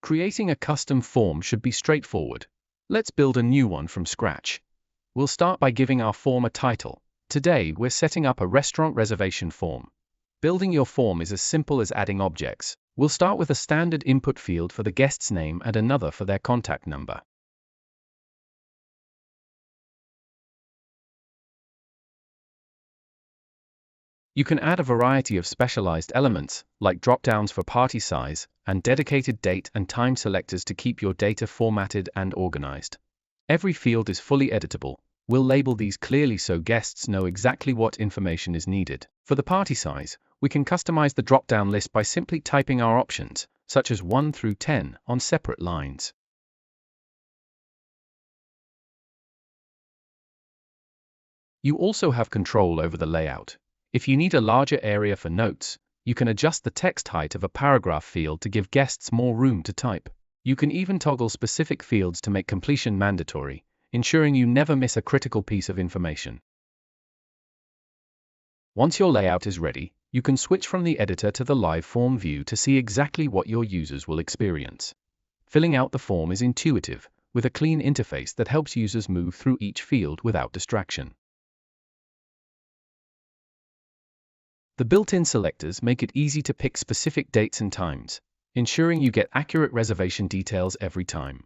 Creating a custom form should be straightforward. Let's build a new one from scratch. We'll start by giving our form a title. Today, we're setting up a restaurant reservation form. Building your form is as simple as adding objects. We'll start with a standard input field for the guest's name and another for their contact number. You can add a variety of specialized elements, like drop-downs for party size, and dedicated date and time selectors to keep your data formatted and organized. Every field is fully editable. We'll label these clearly so guests know exactly what information is needed. For the party size, we can customize the drop-down list by simply typing our options, such as 1 through 10, on separate lines. You also have control over the layout. If you need a larger area for notes, you can adjust the text height of a paragraph field to give guests more room to type. You can even toggle specific fields to make completion mandatory, ensuring you never miss a critical piece of information. Once your layout is ready, you can switch from the editor to the live form view to see exactly what your users will experience. Filling out the form is intuitive, with a clean interface that helps users move through each field without distraction. The built-in selectors make it easy to pick specific dates and times, ensuring you get accurate reservation details every time.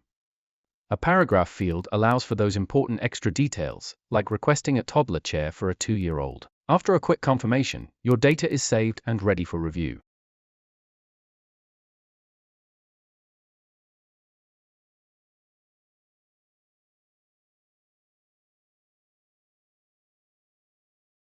A paragraph field allows for those important extra details, like requesting a toddler chair for a 2-year-old. After a quick confirmation, your data is saved and ready for review.